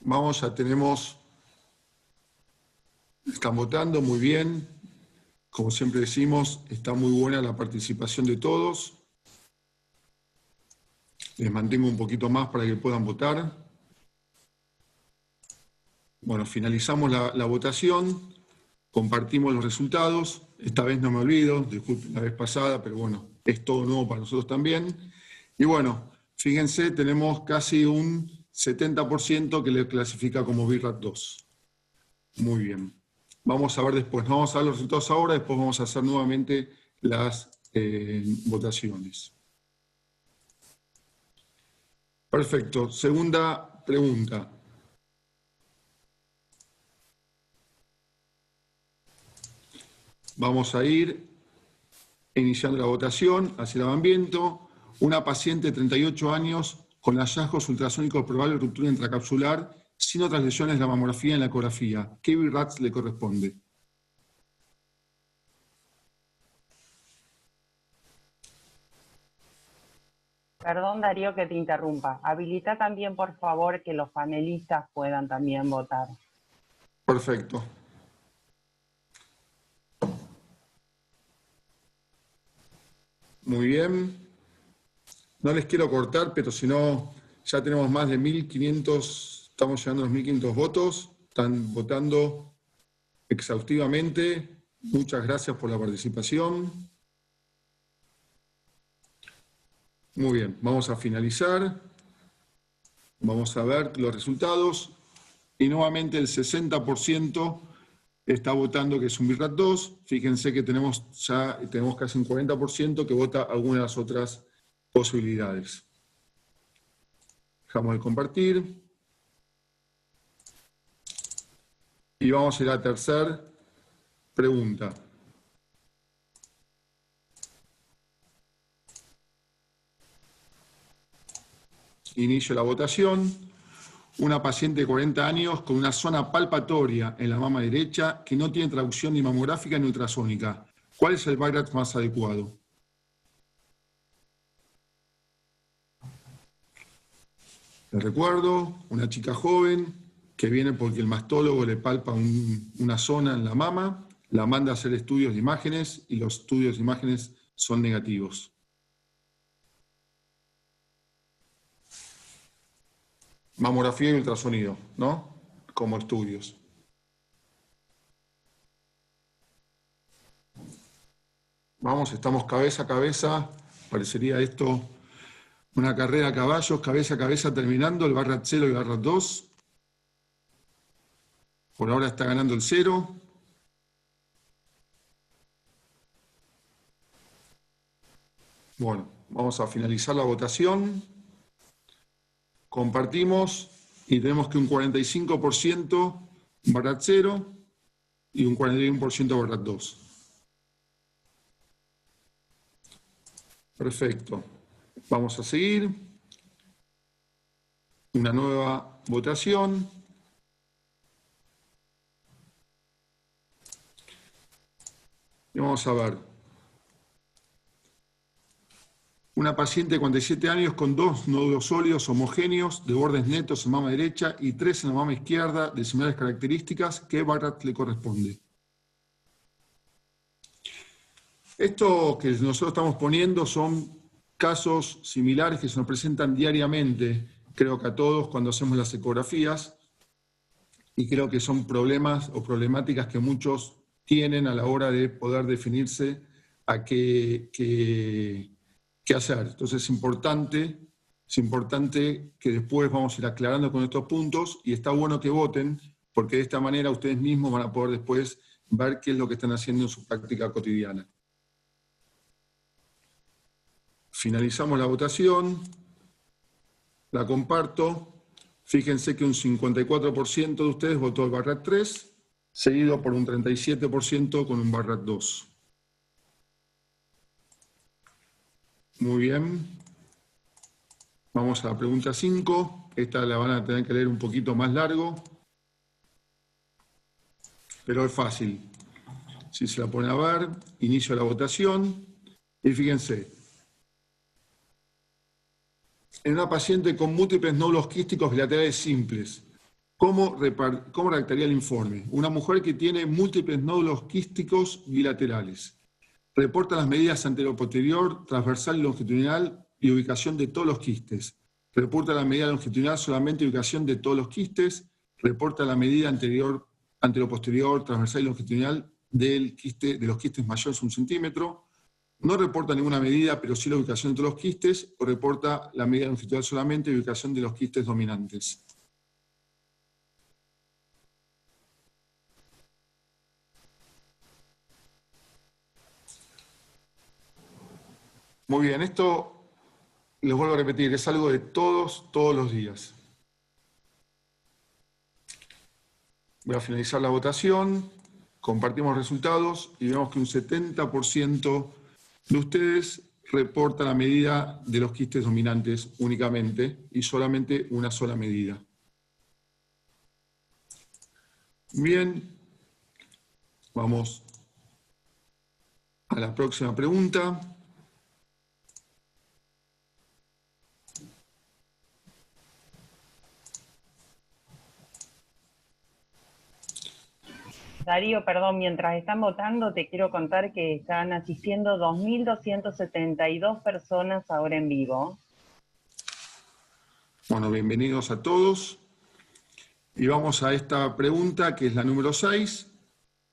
Vamos, ya tenemos, están votando muy bien. Como siempre decimos, está muy buena la participación de todos. Les mantengo un poquito más para que puedan votar. Bueno, finalizamos la votación, compartimos los resultados. Esta vez no me olvido, disculpen la vez pasada, pero bueno, es todo nuevo para nosotros también. Y bueno, fíjense, tenemos casi un 70% que le clasifica como BIRAT 2. Muy bien. Vamos a ver después, no vamos a ver los resultados ahora, después vamos a hacer nuevamente las votaciones. Perfecto. Segunda pregunta. Vamos a ir iniciando la votación, así la van viendo. Una paciente de 38 años con hallazgos ultrasónicos probable de ruptura intracapsular sin otras lesiones de la mamografía en la ecografía. ¿Qué BIRAT le corresponde? Perdón, Darío, que te interrumpa. Habilita también, por favor, que los panelistas puedan también votar. Perfecto. Muy bien. No les quiero cortar, pero si no, ya tenemos más de 1.500, estamos llegando a los 1.500 votos. Están votando exhaustivamente. Muchas gracias por la participación. Muy bien, vamos a finalizar. Vamos a ver los resultados. Y nuevamente el 60% está votando que es un BIRAT 2. Fíjense que tenemos casi un 40% que vota alguna de las otras posibilidades. Dejamos de compartir. Y vamos a ir a la tercera pregunta. Inicio la votación. Una paciente de 40 años con una zona palpatoria en la mama derecha que no tiene traducción ni mamográfica ni ultrasónica. ¿Cuál es el BIRAT más adecuado? Les recuerdo, una chica joven que viene porque el mastólogo le palpa una zona en la mama, la manda a hacer estudios de imágenes y los estudios de imágenes son negativos. Mamografía y ultrasonido, ¿no? Como estudios. Vamos, estamos cabeza a cabeza. Parecería esto una carrera a caballos, cabeza a cabeza terminando, el BIRAT 0 y el BIRAT 2. Por ahora está ganando el 0. Bueno, vamos a finalizar la votación. Compartimos y tenemos que un 45% BIRAT 0 y un 41% BIRAT 2. Perfecto. Vamos a seguir. Una nueva votación. Y vamos a ver. Una paciente de 47 años con 2 nódulos sólidos homogéneos de bordes netos en mama derecha y 3 en la mama izquierda de similares características. ¿Qué BIRAT le corresponde? Esto que nosotros estamos poniendo son casos similares que se nos presentan diariamente, creo que a todos cuando hacemos las ecografías, y creo que son problemas o problemáticas que muchos tienen a la hora de poder definirse a qué hacer. Entonces es importante que después vamos a ir aclarando con estos puntos y está bueno que voten porque de esta manera ustedes mismos van a poder después ver qué es lo que están haciendo en su práctica cotidiana. Finalizamos la votación, la comparto. Fíjense que un 54% de ustedes votó el BIRAT 3, seguido por un 37% con un BIRAT 2. Muy bien. Vamos a la pregunta 5. Esta la van a tener que leer un poquito más largo, pero es fácil. Si se la pone a ver, inicio la votación y fíjense. En una paciente con múltiples nódulos quísticos bilaterales simples, ¿Cómo redactaría el informe? Una mujer que tiene múltiples nódulos quísticos bilaterales. Reporta las medidas anterior-posterior, transversal y longitudinal y ubicación de todos los quistes. Reporta la medida longitudinal solamente y ubicación de todos los quistes. Reporta la medida anterior-posterior, transversal y longitudinal de los quistes mayores a 1 centímetro. No reporta ninguna medida, pero sí la ubicación de todos los quistes, o reporta la medida longitudinal solamente y ubicación de los quistes dominantes. Muy bien, esto, les vuelvo a repetir, es algo de todos los días. Voy a finalizar la votación, compartimos resultados y vemos que un 70% de ustedes reporta la medida de los quistes dominantes únicamente y solamente una sola medida. Bien, vamos a la próxima pregunta. Darío, perdón, mientras están votando, te quiero contar que están asistiendo 2.272 personas ahora en vivo. Bueno, bienvenidos a todos. Y vamos a esta pregunta, que es la número 6.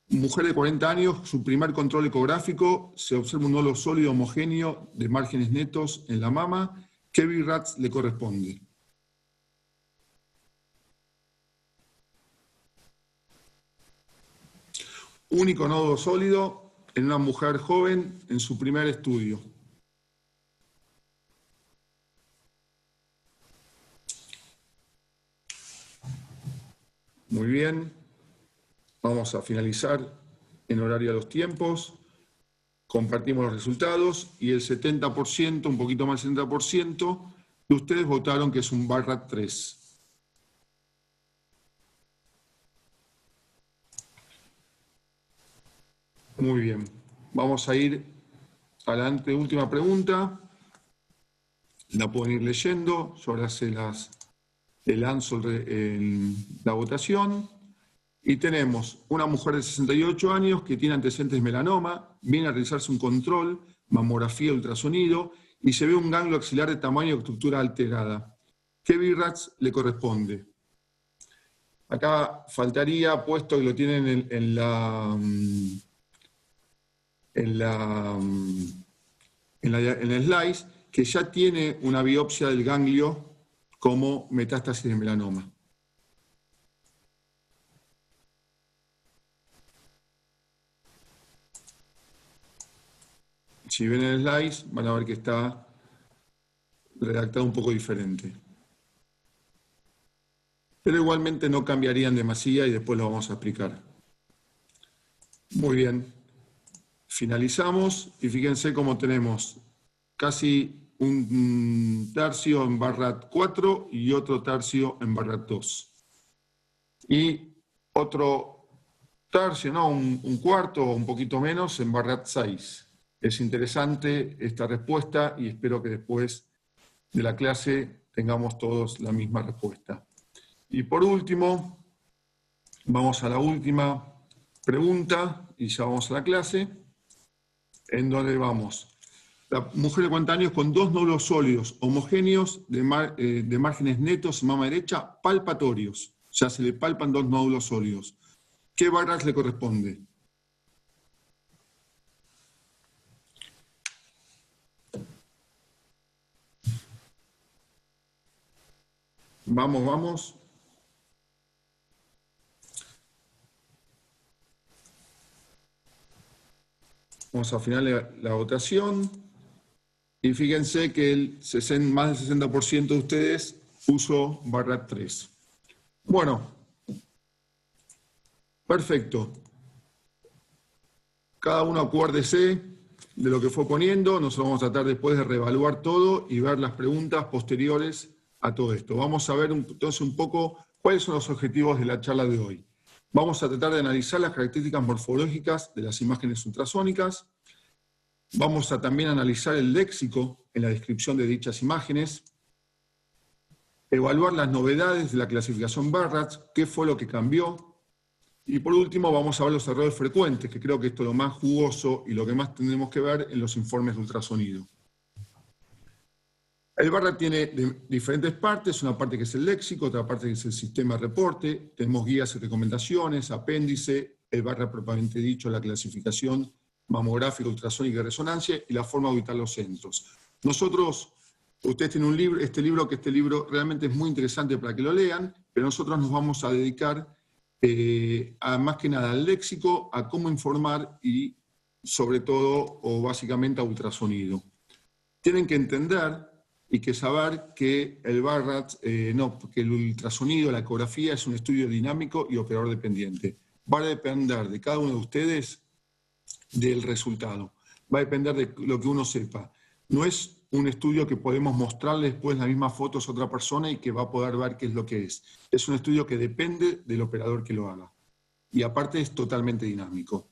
Mujer de 40 años, su primer control ecográfico, se observa un nódulo sólido homogéneo de márgenes netos en la mama. ¿Qué BI-RADS le corresponde? Único nódulo sólido en una mujer joven en su primer estudio. Muy bien. Vamos a finalizar en horario de los tiempos. Compartimos los resultados y el 70%, un poquito más del 70%, de ustedes votaron que es un BI-RADS 3. Muy bien, vamos a ir a la última pregunta. La pueden ir leyendo, yo ahora se las lanzo en la votación. Y tenemos una mujer de 68 años que tiene antecedentes de melanoma, viene a realizarse un control, mamografía, ultrasonido, y se ve un ganglio axilar de tamaño y estructura alterada. ¿Qué BI-RADS le corresponde? Acá faltaría, puesto que lo tienen en el slice, que ya tiene una biopsia del ganglio como metástasis de melanoma. Si ven el slice, van a ver que está redactado un poco diferente. Pero igualmente no cambiarían demasiado y después lo vamos a explicar. Muy bien. Finalizamos y fíjense cómo tenemos casi un tercio en BI-RADS 4 y otro tercio en BI-RADS 2. Y otro tercio, no, un cuarto o un poquito menos en BI-RADS 6. Es interesante esta respuesta y espero que después de la clase tengamos todos la misma respuesta. Y por último, vamos a la última pregunta y ya vamos a la clase, en donde vamos. La mujer de 40 años con 2 nódulos sólidos homogéneos de márgenes netos en mama derecha palpatorios. Ya se le palpan 2 nódulos sólidos. ¿Qué BI-RADS le corresponde? Vamos, vamos. Vamos a finalizar la votación. Y fíjense que más del 60% de ustedes puso BI-RADS 3. Bueno, perfecto. Cada uno acuérdese de lo que fue poniendo. Nosotros vamos a tratar después de reevaluar todo y ver las preguntas posteriores a todo esto. Vamos a ver entonces un poco cuáles son los objetivos de la charla de hoy. Vamos a tratar de analizar las características morfológicas de las imágenes ultrasónicas. Vamos a también analizar el léxico en la descripción de dichas imágenes. evaluar las novedades de la clasificación Barratz, qué fue lo que cambió. Y por último vamos a ver los errores frecuentes, que creo que esto es lo más jugoso y lo que más tendremos que ver en los informes de ultrasonido. El Barratz tiene diferentes partes, una parte que es el léxico, otra parte que es el sistema de reporte, tenemos guías y recomendaciones, apéndice, el Barratz propiamente dicho, la clasificación mamográfica, ultrasónica y resonancia, y la forma de ubicar los centros. Nosotros, ustedes tienen un libro, este libro realmente es muy interesante para que lo lean, pero nosotros nos vamos a dedicar más que nada al léxico, a cómo informar y sobre todo, o básicamente, a ultrasonido. Tienen que entender y que saber que el Barratz, que el ultrasonido, la ecografía es un estudio dinámico y operador dependiente. Va a depender de cada uno de ustedes del resultado. Va a depender de lo que uno sepa. No es un estudio que podemos mostrarle después las mismas fotos a otra persona y que va a poder ver qué es lo que es. Es un estudio que depende del operador que lo haga. Y aparte es totalmente dinámico.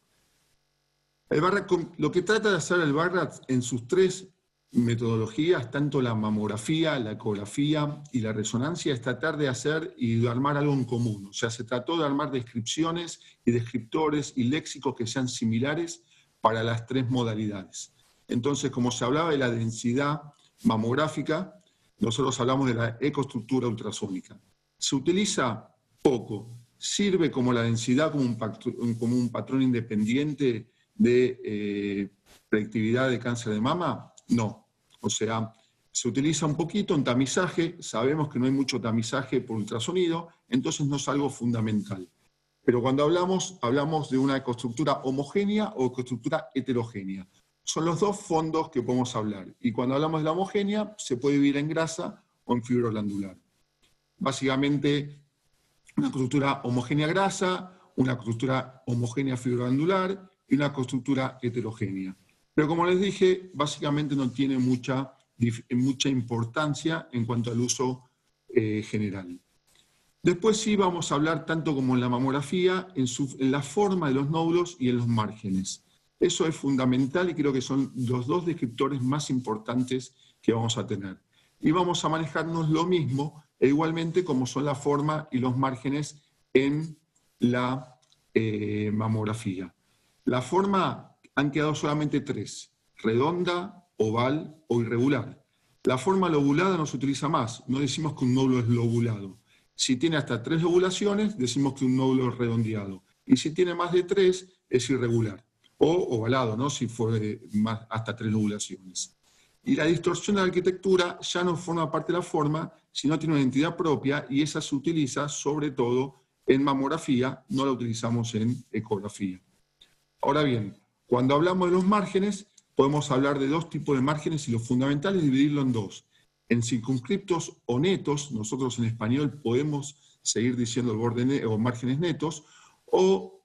El Barratz, lo que trata de hacer el Barratz en sus tres metodologías, tanto la mamografía, la ecografía y la resonancia, es tratar de hacer y de armar algo en común. O sea, se trató de armar descripciones y descriptores y léxicos que sean similares para las tres modalidades. Entonces, como se hablaba de la densidad mamográfica, nosotros hablamos de la ecoestructura ultrasónica. Se utiliza poco, sirve como la densidad, como un patrón independiente de predictividad de cáncer de mama. No, o sea, se utiliza un poquito en tamizaje, sabemos que no hay mucho tamizaje por ultrasonido, entonces no es algo fundamental. Pero cuando hablamos de una ecoestructura homogénea o ecoestructura heterogénea. Son los dos fondos que podemos hablar. Y cuando hablamos de la homogénea, se puede dividir en grasa o en fibra glandular. Básicamente, una ecoestructura homogénea grasa, una ecoestructura homogénea fibra glandular y una ecoestructura heterogénea. Pero como les dije, básicamente no tiene mucha importancia en cuanto al uso general. Después sí vamos a hablar, tanto como en la mamografía, en la forma de los nódulos y en los márgenes. Eso es fundamental y creo que son los dos descriptores más importantes que vamos a tener. Y vamos a manejarnos lo mismo, e igualmente como son la forma y los márgenes en la mamografía. La forma han quedado solamente tres: redonda, oval o irregular. La forma lobulada no se utiliza más, no decimos que un nódulo es lobulado. Si tiene hasta 3 lobulaciones, decimos que un nódulo es redondeado. Y si tiene más de 3, es irregular. O ovalado, ¿no? Si fue hasta 3 lobulaciones. Y la distorsión de la arquitectura ya no forma parte de la forma, sino tiene una identidad propia, y esa se utiliza sobre todo en mamografía, no la utilizamos en ecografía. Ahora bien, cuando hablamos de los márgenes, podemos hablar de dos tipos de márgenes y lo fundamental es dividirlo en dos. En circunscriptos o netos, nosotros en español podemos seguir diciendo el borde o márgenes netos, o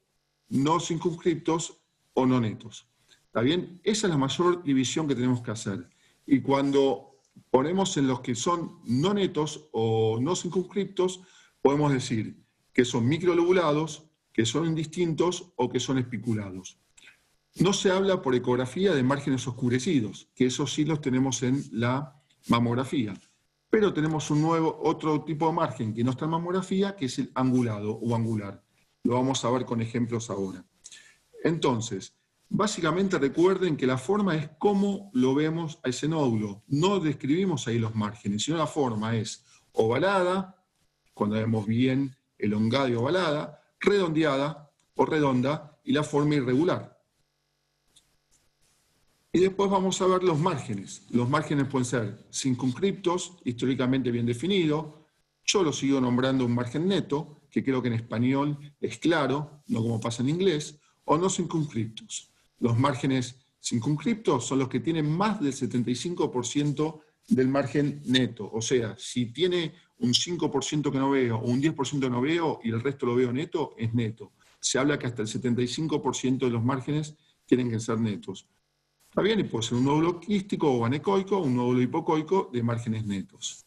no circunscriptos o no netos. ¿Está bien? Esa es la mayor división que tenemos que hacer. Y cuando ponemos en los que son no netos o no circunscriptos, podemos decir que son microlobulados, que son indistintos o que son espiculados. No se habla por ecografía de márgenes oscurecidos, que esos sí los tenemos en la mamografía. Pero tenemos otro tipo de margen que no está en mamografía, que es el angulado o angular. Lo vamos a ver con ejemplos ahora. Entonces, básicamente recuerden que la forma es cómo lo vemos a ese nódulo. No describimos ahí los márgenes, sino la forma es ovalada, cuando vemos bien elongada y ovalada, redondeada o redonda, y la forma irregular. Y después vamos a ver los márgenes. Los márgenes pueden ser circunscriptos, históricamente bien definidos. Yo lo sigo nombrando un margen neto, que creo que en español es claro, no como pasa en inglés, o no circunscriptos. Los márgenes circunscriptos son los que tienen más del 75% del margen neto. O sea, si tiene un 5% que no veo o un 10% que no veo y el resto lo veo neto, es neto. Se habla que hasta el 75% de los márgenes tienen que ser netos. Está bien, y puede ser un nódulo quístico o anecoico, un nódulo hipocoico de márgenes netos.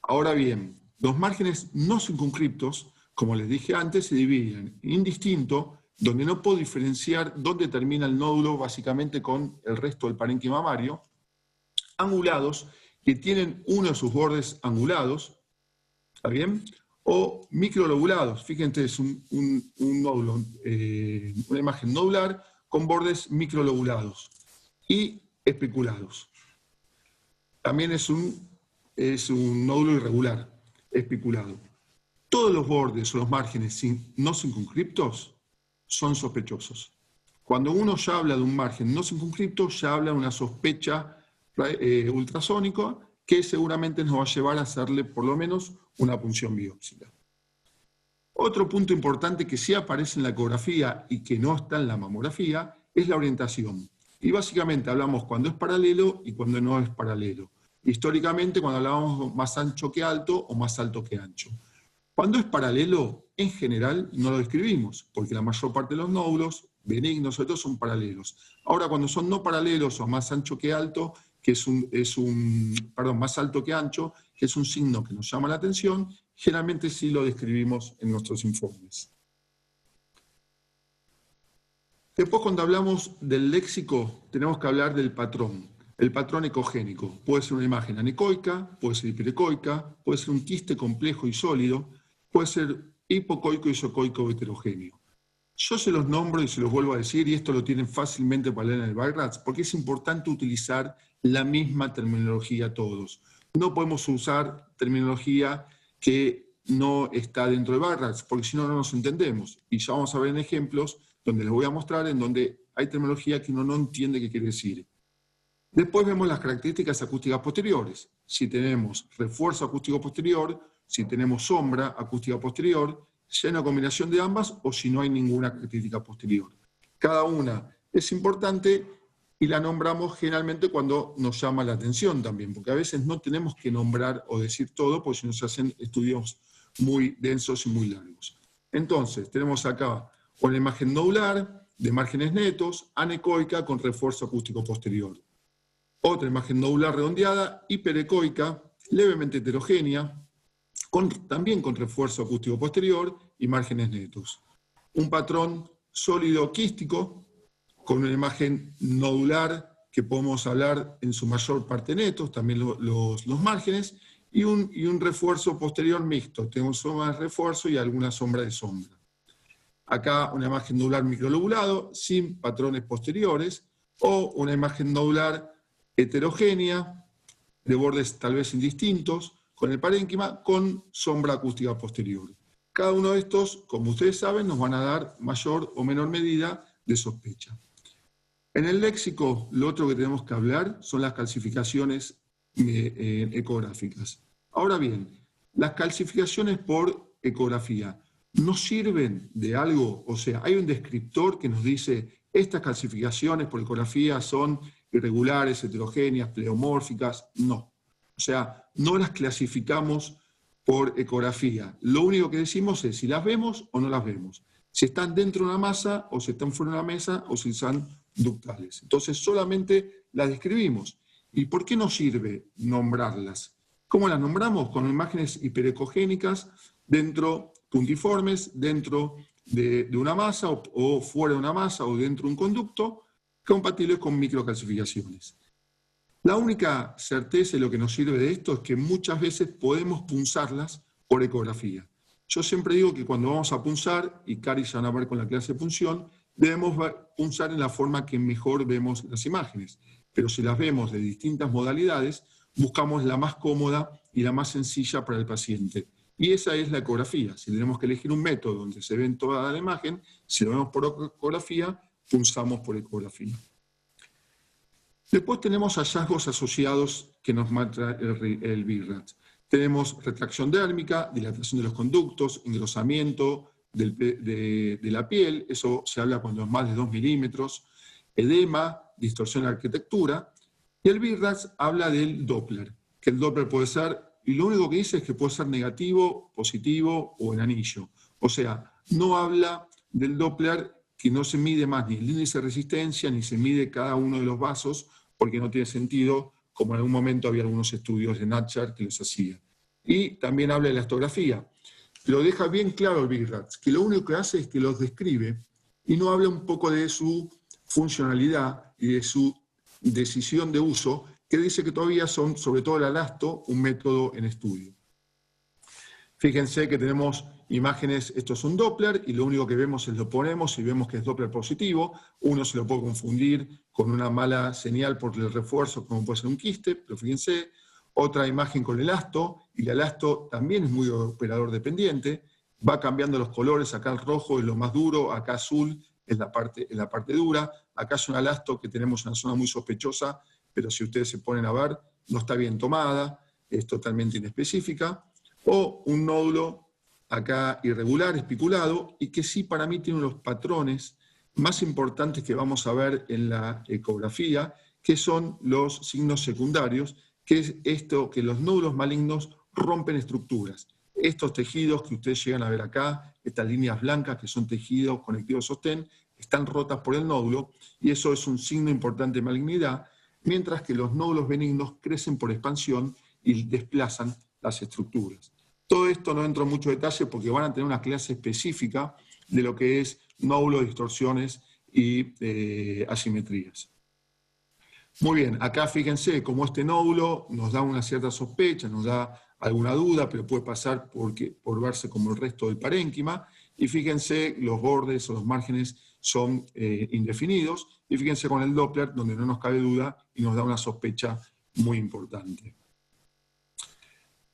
Ahora bien, los márgenes no circunscriptos, como les dije antes, se dividen en indistinto, donde no puedo diferenciar dónde termina el nódulo básicamente con el resto del parénquima mamario, angulados, que tienen uno de sus bordes angulados, ¿está bien? O microlobulados. Fíjense, es un nódulo, una imagen nodular con bordes microlobulados y espiculados. También es un nódulo irregular, espiculado. Todos los bordes o los márgenes no circunscriptos son sospechosos. Cuando uno ya habla de un margen no circunscripto, ya habla de una sospecha ultrasónica que seguramente nos va a llevar a hacerle por lo menos una punción biópsica. Otro punto importante que sí aparece en la ecografía y que no está en la mamografía es la orientación. Y básicamente hablamos cuando es paralelo y cuando no es paralelo. Históricamente cuando hablábamos más ancho que alto o más alto que ancho. Cuando es paralelo, en general no lo describimos, porque la mayor parte de los nódulos benignos sobre todo son paralelos. Ahora cuando son no paralelos o más ancho que alto, que más alto que ancho, que es un signo que nos llama la atención, generalmente sí lo describimos en nuestros informes. Después, cuando hablamos del léxico, tenemos que hablar del patrón. El patrón ecogénico. Puede ser una imagen anecoica, puede ser hiperecoica, puede ser un quiste complejo y sólido, puede ser hipocoico, isocoico o heterogéneo. Yo se los nombro y se los vuelvo a decir, y esto lo tienen fácilmente para leer en el BioRats, porque es importante utilizar la misma terminología todos. No podemos usar terminología que no está dentro de BioRats, porque si no, no nos entendemos. Y ya vamos a ver en ejemplos donde les voy a mostrar en donde hay terminología que uno no entiende qué quiere decir. Después vemos las características acústicas posteriores. Si tenemos refuerzo acústico posterior, si tenemos sombra acústica posterior, si hay una combinación de ambas o si no hay ninguna característica posterior. Cada una es importante y la nombramos generalmente cuando nos llama la atención también, porque a veces no tenemos que nombrar o decir todo, porque si nos hacen estudios muy densos y muy largos. Entonces, tenemos acá una imagen nodular de márgenes netos, anecoica con refuerzo acústico posterior. Otra imagen nodular redondeada, hiperecoica, levemente heterogénea, también con refuerzo acústico posterior y márgenes netos. Un patrón sólido quístico, con una imagen nodular que podemos hablar en su mayor parte netos, también los márgenes, y un refuerzo posterior mixto. Tenemos sombra de refuerzo y alguna sombra de sombra. Acá una imagen nodular microlobulado, sin patrones posteriores, o una imagen nodular heterogénea, de bordes tal vez indistintos, con el parénquima, con sombra acústica posterior. Cada uno de estos, como ustedes saben, nos van a dar mayor o menor medida de sospecha. En el léxico, lo otro que tenemos que hablar son las calcificaciones ecográficas. Ahora bien, las calcificaciones por ecografía ¿nos sirven de algo? O sea, ¿hay un descriptor que nos dice estas calcificaciones por ecografía son irregulares, heterogéneas, pleomórficas? No. O sea, no las clasificamos por ecografía. Lo único que decimos es si las vemos o no las vemos. Si están dentro de una masa o si están fuera de una mesa o si están ductales. Entonces solamente las describimos. ¿Y por qué nos sirve nombrarlas? ¿Cómo las nombramos? Con imágenes hiperecogénicas dentro, puntiformes, dentro de una masa o fuera de una masa o dentro de un conducto, compatibles con microcalcificaciones. La única certeza y lo que nos sirve de esto es que muchas veces podemos punzarlas por ecografía. Yo siempre digo que cuando vamos a punzar, y Cari ya van a ver con la clase de punción, debemos punzar en la forma que mejor vemos las imágenes. Pero si las vemos de distintas modalidades, buscamos la más cómoda y la más sencilla para el paciente. Y esa es la ecografía. Si tenemos que elegir un método donde se ven toda la imagen, si lo vemos por ecografía, punzamos por ecografía. Después tenemos hallazgos asociados que nos muestra el BioRats. Tenemos retracción dérmica, dilatación de los conductos, engrosamiento de la piel, eso se habla cuando es más de 2 milímetros, edema, distorsión de la arquitectura, y el BioRats habla del Doppler, que el Doppler puede ser, y lo único que dice es que puede ser negativo, positivo o en anillo. O sea, no habla del Doppler que no se mide más ni el índice de resistencia, ni se mide cada uno de los vasos, porque no tiene sentido, como en algún momento había algunos estudios de Natcher que los hacía. Y también habla de la elastografía. Lo deja bien claro el BioRats, que lo único que hace es que los describe y no habla un poco de su funcionalidad y de su decisión de uso, que dice que todavía son, sobre todo el alasto, un método en estudio. Fíjense que tenemos imágenes, esto es un Doppler, y lo único que vemos es lo ponemos y vemos que es Doppler positivo. Uno se lo puede confundir con una mala señal por el refuerzo, como puede ser un quiste, pero fíjense, otra imagen con el elasto, y el elasto también es muy operador dependiente, va cambiando los colores, acá el rojo es lo más duro, acá azul es la parte dura, acá es un elasto que tenemos una zona muy sospechosa, pero si ustedes se ponen a ver, no está bien tomada, es totalmente inespecífica, o un nódulo acá irregular, espiculado, y que sí para mí tiene unos patrones más importantes que vamos a ver en la ecografía, que son los signos secundarios, que es esto, que los nódulos malignos rompen estructuras. Estos tejidos que ustedes llegan a ver acá, estas líneas blancas que son tejidos conectivos sostén, están rotas por el nódulo, y eso es un signo importante de malignidad, mientras que los nódulos benignos crecen por expansión y desplazan las estructuras. Todo esto no entro en mucho detalle porque van a tener una clase específica de lo que es nódulos, distorsiones y asimetrías. Muy bien, acá fíjense cómo este nódulo nos da una cierta sospecha, nos da alguna duda, pero puede pasar por verse como el resto del parénquima. Y fíjense, los bordes o los márgenes son indefinidos. Y fíjense con el Doppler, donde no nos cabe duda y nos da una sospecha muy importante.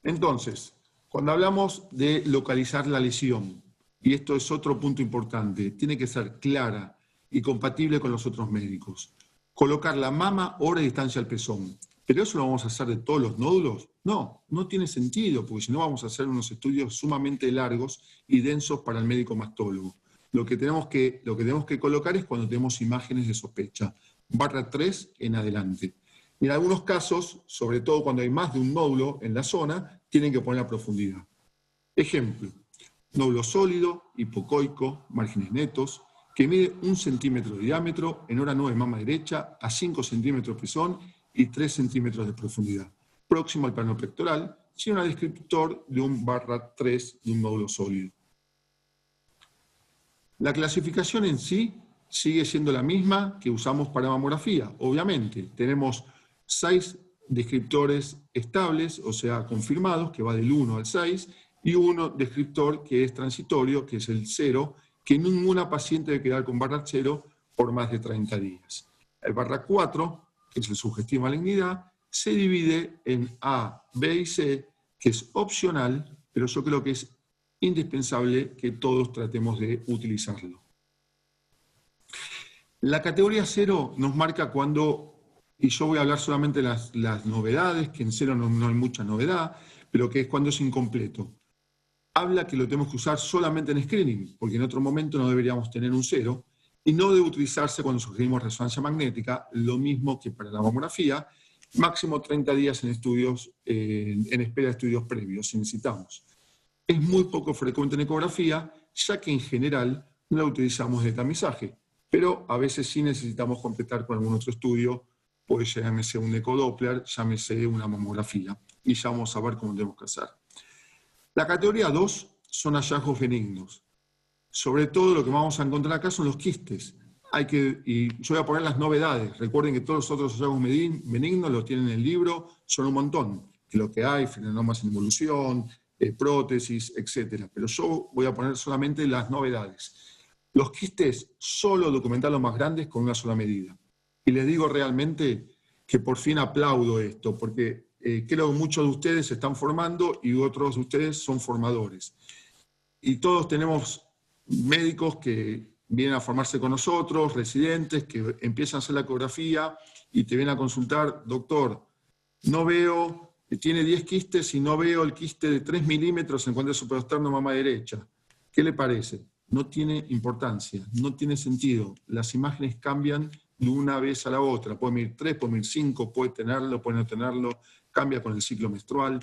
Entonces, cuando hablamos de localizar la lesión, y esto es otro punto importante, tiene que ser clara y compatible con los otros médicos. Colocar la mama hora y distancia al pezón. ¿Pero eso lo vamos a hacer de todos los nódulos? No, no tiene sentido, porque si no vamos a hacer unos estudios sumamente largos y densos para el médico mastólogo. Lo que tenemos que colocar es cuando tenemos imágenes de sospecha, ×3 en adelante. Y en algunos casos, sobre todo cuando hay más de un nódulo en la zona, tienen que poner la profundidad. Ejemplo, nódulo sólido, hipocoico, márgenes netos, que mide 1 centímetro de diámetro, en hora 9 mama derecha, a 5 centímetros de pezón y 3 centímetros de profundidad, próximo al plano pectoral, sin un descriptor de un ×3 de un nódulo sólido. La clasificación en sí sigue siendo la misma que usamos para mamografía. Obviamente, tenemos 6 descriptores estables, o sea, confirmados, que va del 1 al 6, y uno descriptor que es transitorio, que es el 0, que ninguna paciente debe quedar con ×0 por más de 30 días. El ×4, que es el sugestivo de malignidad, se divide en A, B y C, que es opcional, pero yo creo que es indispensable que todos tratemos de utilizarlo. La categoría 0 nos marca cuando, y yo voy a hablar solamente de las novedades, que en 0 no hay mucha novedad, pero que es cuando es incompleto. Habla que lo tenemos que usar solamente en screening, porque en otro momento no deberíamos tener un 0, y no debe utilizarse cuando sugerimos resonancia magnética, lo mismo que para la mamografía, máximo 30 días en estudios, en espera de estudios previos, si necesitamos. Es muy poco frecuente en ecografía, ya que en general no la utilizamos de tamizaje, pero a veces sí necesitamos completar con algún otro estudio, pues llámese un ecodoppler, llámese una mamografía, y ya vamos a ver cómo tenemos que hacer. La categoría 2 son hallazgos benignos. Sobre todo lo que vamos a encontrar acá son los quistes. Y yo voy a poner las novedades. Recuerden que todos los otros hallazgos benignos los tienen en el libro, son un montón. Que lo que hay, frenómenos en involución, prótesis, etc. Pero yo voy a poner solamente las novedades. Los quistes, solo documentar los más grandes con una sola medida. Y les digo realmente que por fin aplaudo esto, porque creo que muchos de ustedes se están formando y otros de ustedes son formadores. Y todos tenemos médicos que vienen a formarse con nosotros, residentes, que empiezan a hacer la ecografía y te vienen a consultar, doctor, no veo, tiene 10 quistes y no veo el quiste de 3 milímetros en cuanto a supraosterno mama derecha. ¿Qué le parece? No tiene importancia, no tiene sentido. Las imágenes cambian de una vez a la otra. Puede medir 3, puede medir 5, puede tenerlo, puede no tenerlo, cambia con el ciclo menstrual.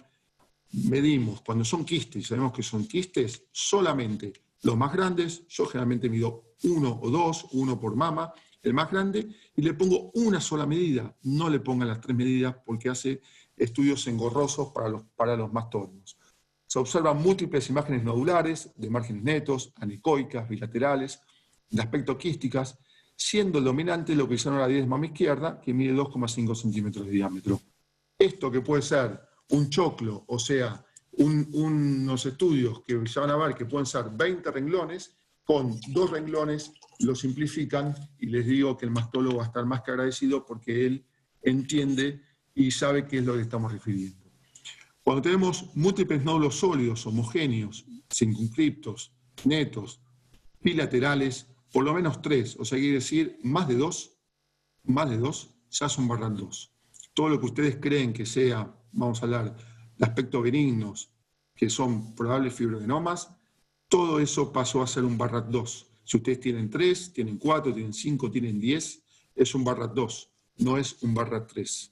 Medimos, cuando son quistes, sabemos que son quistes, solamente los más grandes, yo generalmente mido 1 o 2, 1 por mama, el más grande, y le pongo una sola medida, no le pongan las 3 medidas porque hace estudios engorrosos para los mastógenos. Se observan múltiples imágenes nodulares, de márgenes netos, anecoicas, bilaterales, de aspecto quísticas, siendo el dominante lo que hicieron la 10 de mama izquierda, que mide 2,5 centímetros de diámetro. Esto que puede ser un choclo, o sea, unos estudios que se van a ver que pueden ser 20 renglones, con 2 renglones lo simplifican y les digo que el mastólogo va a estar más que agradecido porque él entiende y sabe qué es lo que estamos refiriendo. Cuando tenemos múltiples nódulos sólidos, homogéneos, circunscriptos, netos, bilaterales, por lo menos 3, o sea, quiere decir más de 2, ya son Barrat 2. Todo lo que ustedes creen que sea, vamos a hablar de aspectos benignos, que son probables fibroadenomas, todo eso pasó a ser un Barrat 2. Si ustedes tienen 3, tienen 4, tienen 5, tienen 10, es un Barrat 2, no es un Barrat 3.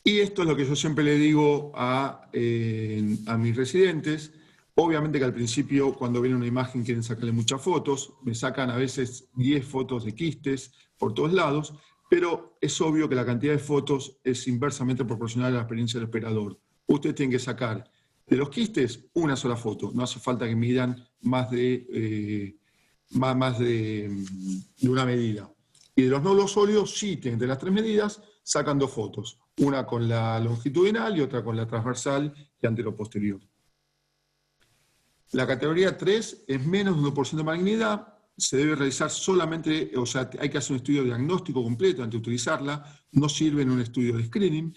Y esto es lo que yo siempre le digo a mis residentes. Obviamente que al principio, cuando ven una imagen, quieren sacarle muchas fotos. Me sacan a veces 10 fotos de quistes por todos lados, pero es obvio que la cantidad de fotos es inversamente proporcional a la experiencia del operador. Ustedes tienen que sacar de los quistes una sola foto. No hace falta que midan más de una medida. Y de los nódulos sólidos, sí, tienen de las 3 medidas, sacan 2 fotos. Una con la longitudinal y otra con la transversal y antero-posterior. La categoría 3 es menos de 1% de malignidad, se debe realizar solamente, o sea, hay que hacer un estudio diagnóstico completo antes de utilizarla, no sirve en un estudio de screening.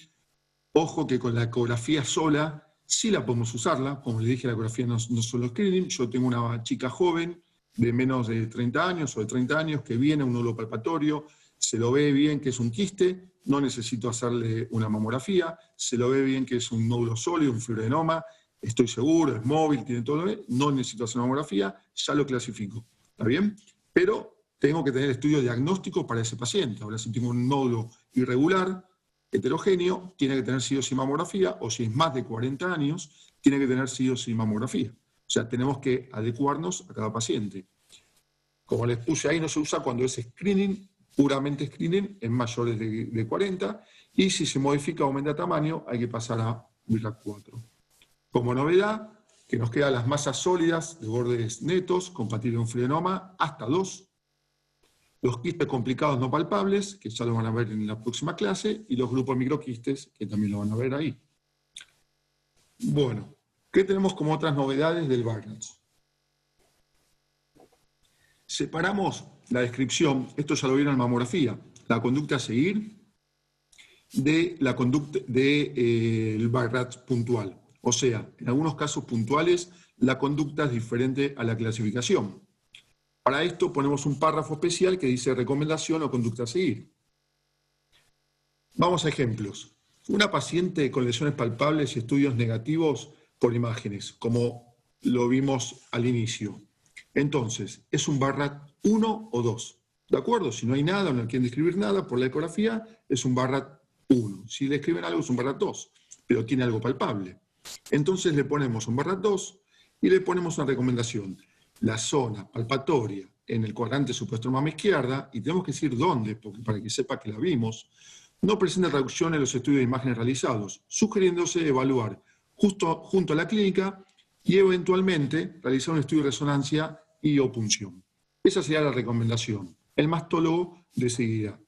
Ojo que con la ecografía sola sí la podemos usarla, como les dije, la ecografía no es solo screening. Yo tengo una chica joven de menos de 30 años o de 30 años que viene a un nódulo palpatorio, se lo ve bien que es un quiste, no necesito hacerle una mamografía, se lo ve bien que es un nódulo sólido, un fibroadenoma, estoy seguro, es móvil, tiene todo lo que, no necesito hacer una mamografía, ya lo clasifico, ¿está bien? Pero tengo que tener estudio diagnóstico para ese paciente. Ahora, si tengo un nódulo irregular, heterogéneo, tiene que tener sí o sí mamografía, o si es más de 40 años, tiene que tener sí o sí mamografía. O sea, tenemos que adecuarnos a cada paciente. Como les puse ahí, no se usa cuando es screening, puramente screening, en mayores de 40, y si se modifica o aumenta tamaño, hay que pasar a BRCA 4. Como novedad, que nos quedan las masas sólidas de bordes netos, compatibles con fibroadenoma, hasta 2. Los quistes complicados no palpables, que ya lo van a ver en la próxima clase, y los grupos microquistes, que también lo van a ver ahí. Bueno, ¿qué tenemos como otras novedades del Barrat? Separamos la descripción, esto ya lo vieron en mamografía, la conducta a seguir de la conducta del Barrat puntual. O sea, en algunos casos puntuales, la conducta es diferente a la clasificación. Para esto ponemos un párrafo especial que dice recomendación o conducta a seguir. Vamos a ejemplos. Una paciente con lesiones palpables y estudios negativos por imágenes, como lo vimos al inicio. Entonces, ¿es un Barrat 1 o 2? ¿De acuerdo? Si no hay nada, no quieren describir nada, por la ecografía es un Barrat 1. Si le escriben algo es un Barrat 2, pero tiene algo palpable. Entonces le ponemos un Barrat 2 y le ponemos una recomendación. La zona palpatoria en el cuadrante supuesto mama izquierda, y tenemos que decir dónde, porque para que sepa que la vimos, no presenta traducción en los estudios de imágenes realizados, sugiriéndose evaluar junto a la clínica y eventualmente realizar un estudio de resonancia y o punción. Esa sería la recomendación. El mastólogo decidirá.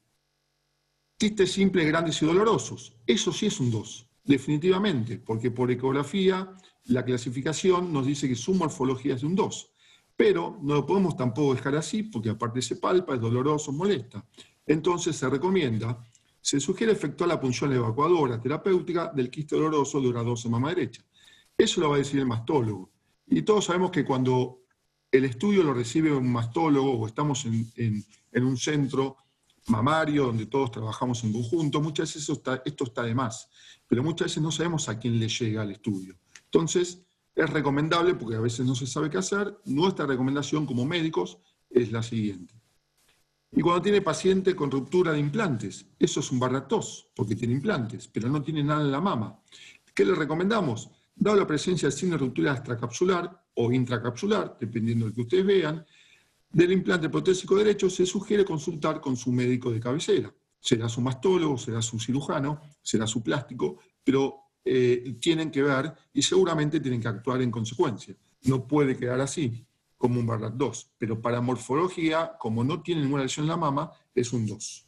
Quistes simples, grandes y dolorosos. Eso sí es un 2, definitivamente, porque por ecografía la clasificación nos dice que su morfología es de un 2. Pero no lo podemos tampoco dejar así, porque aparte se palpa, es doloroso, molesta. Entonces se sugiere efectuar la punción evacuadora terapéutica del quiste doloroso de grado 12 en mama derecha. Eso lo va a decir el mastólogo. Y todos sabemos que cuando el estudio lo recibe un mastólogo o estamos en un centro mamario donde todos trabajamos en conjunto, muchas veces esto está de más, pero muchas veces no sabemos a quién le llega el estudio. Entonces, es recomendable, porque a veces no se sabe qué hacer, nuestra recomendación como médicos es la siguiente. Y cuando tiene paciente con ruptura de implantes, eso es un Barrat 2, porque tiene implantes, pero no tiene nada en la mama. ¿Qué le recomendamos? Dado la presencia de signo de ruptura extracapsular o intracapsular, dependiendo del que ustedes vean, del implante protésico derecho, se sugiere consultar con su médico de cabecera. Será su mastólogo, será su cirujano, será su plástico, pero tienen que ver y seguramente tienen que actuar en consecuencia. No puede quedar así. como un Barrat 2, pero para morfología, como no tiene ninguna lesión en la mama, es un 2.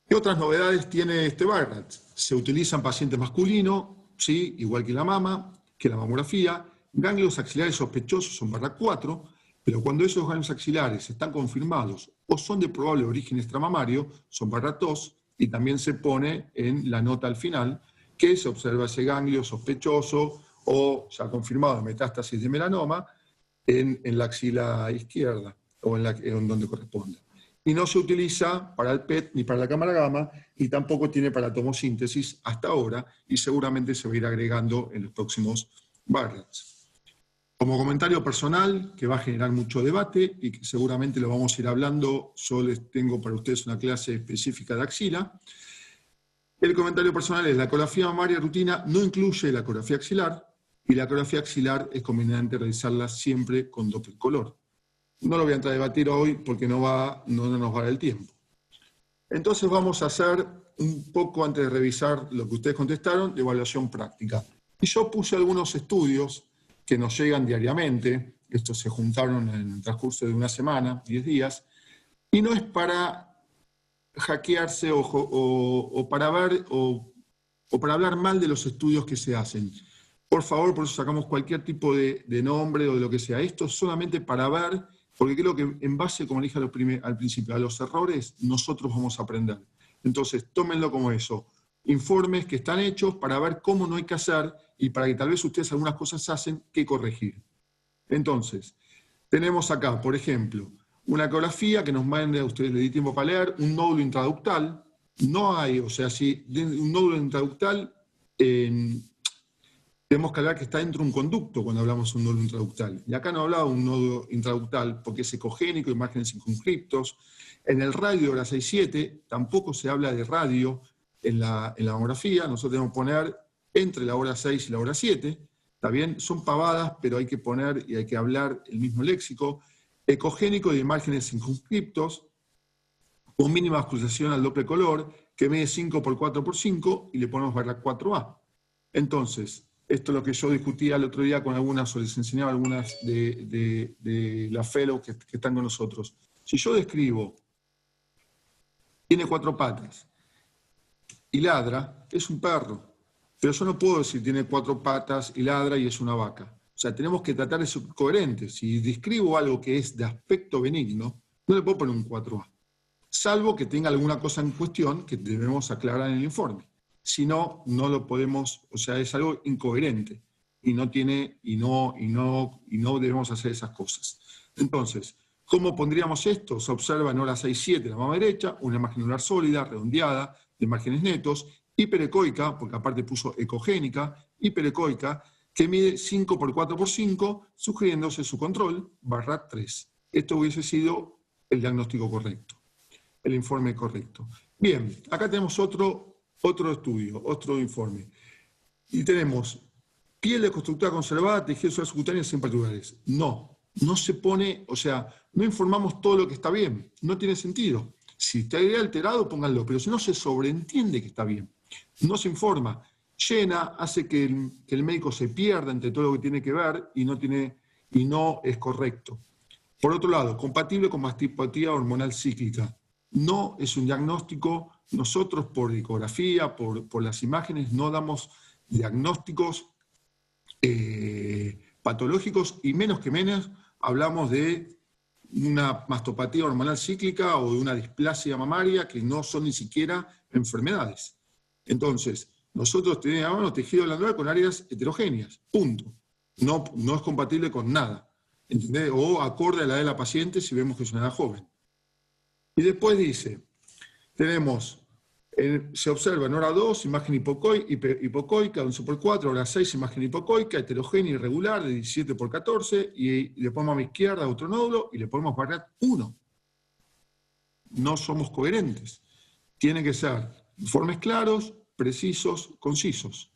¿Qué otras novedades tiene este Barrat? Se utiliza en pacientes masculinos, ¿sí? Igual que la mama, que la mamografía. Ganglios axilares sospechosos son Barrat 4, pero cuando esos ganglios axilares están confirmados o son de probable origen extramamario, son Barrat 2, y también se pone en la nota al final que se observa ese ganglio sospechoso o ya confirmado de metástasis de melanoma en la axila izquierda o en donde corresponda. Y no se utiliza para el PET ni para la cámara gamma y tampoco tiene para tomosíntesis hasta ahora y seguramente se va a ir agregando en los próximos Barrats. Como comentario personal, que va a generar mucho debate y que seguramente lo vamos a ir hablando, yo les tengo para ustedes una clase específica de axila. El comentario personal es: la ecografía mamaria rutina no incluye la ecografía axilar y la ecografía axilar es conveniente realizarla siempre con Doppler color. No lo voy a entrar a debatir hoy porque no nos va a dar el tiempo. Entonces vamos a hacer un poco, antes de revisar lo que ustedes contestaron, de evaluación práctica. Y yo puse algunos estudios que nos llegan diariamente, estos se juntaron en el transcurso de una semana, 10 días, y no es para hackearse o para ver o para hablar mal de los estudios que se hacen. Por favor, por eso sacamos cualquier tipo de nombre o de lo que sea. Esto es solamente para ver, porque creo que en base, como dije al principio, a los errores, nosotros vamos a aprender. Entonces, tómenlo como eso. Informes que están hechos para ver cómo no hay que hacer y para que tal vez ustedes algunas cosas hacen que corregir. Entonces, tenemos acá, por ejemplo, una ecografía que nos manda, a ustedes le di tiempo para leer, un nódulo intraductal. No hay, o sea, si un nódulo intraductal, tenemos que hablar que está dentro de un conducto cuando hablamos de un nódulo intraductal. Y acá no hablaba de un nódulo intraductal porque es ecogénico y márgenes circunscriptos. En el radio de hora 6-7 tampoco se habla de radio en la mamografía. Nosotros tenemos que poner entre la hora 6 y la hora 7. ¿Está bien? Son pavadas, pero hay que poner y hay que hablar el mismo léxico. Ecogénico y de márgenes circunscriptos, con mínima vascularización al doble color, que mide 5 por 4 por 5 y le ponemos barra 4A. Entonces, esto es lo que yo discutía el otro día con algunas, o les enseñaba algunas de la fellow que están con nosotros. Si yo describo, tiene 4 patas y ladra, es un perro. Pero yo no puedo decir tiene 4 patas y ladra y es una vaca. O sea, tenemos que tratar de ser coherentes. Si describo algo que es de aspecto benigno, no le puedo poner un 4A. Salvo que tenga alguna cosa en cuestión que debemos aclarar en el informe. Si no, no lo podemos, o sea, es algo incoherente y no debemos hacer esas cosas. Entonces, ¿cómo pondríamos esto? Se observa en hora 6-7 la mama derecha, una imagen anular sólida, redondeada, de márgenes netos, hiperecoica, porque aparte puso ecogénica, hiperecoica, que mide 5 por 4 por 5, sugiriéndose su control, barra 3. Esto hubiese sido el diagnóstico correcto, el informe correcto. Bien, acá tenemos otro estudio, otro informe. Y tenemos piel de constructora conservada, tejidos subcutáneos sin particulares. No se pone, o sea, no informamos todo lo que está bien. No tiene sentido. Si está alterado, pónganlo, pero si no se sobreentiende que está bien. No se informa. Llena, hace que el médico se pierda entre todo lo que tiene que ver y no es correcto. Por otro lado, compatible con mastopatía hormonal cíclica. No es un diagnóstico. Nosotros por ecografía, por las imágenes, no damos diagnósticos patológicos y menos que menos hablamos de una mastopatía hormonal cíclica o de una displasia mamaria que no son ni siquiera enfermedades. Entonces, nosotros tenemos tejido glandular con áreas heterogéneas, punto. No es compatible con nada, ¿entendés? O acorde a la edad de la paciente si vemos que es una edad joven. Y después dice, se observa en hora 2, imagen hipocoica, 11 por 4, hora 6, imagen hipocoica, heterogénea irregular, de 17 por 14, y le ponemos a mi izquierda otro nódulo y le podemos barrar 1. No somos coherentes. Tienen que ser informes claros, precisos, concisos.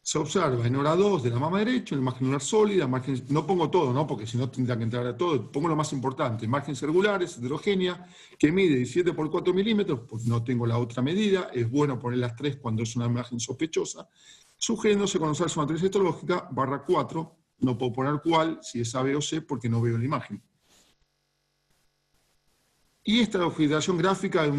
Se observa en hora 2 de la mama derecha, en imagen anular sólida, no pongo todo, ¿no? Porque si no tendría que entrar a todo, pongo lo más importante, márgenes regulares, heterogénea, que mide 17 por 4 milímetros, pues no tengo la otra medida, es bueno poner las 3 cuando es una imagen sospechosa, sugiriéndose conocer su matriz histológica, barra 4, No puedo poner cuál, si es A, B o C, porque no veo la imagen. Y esta configuración gráfica,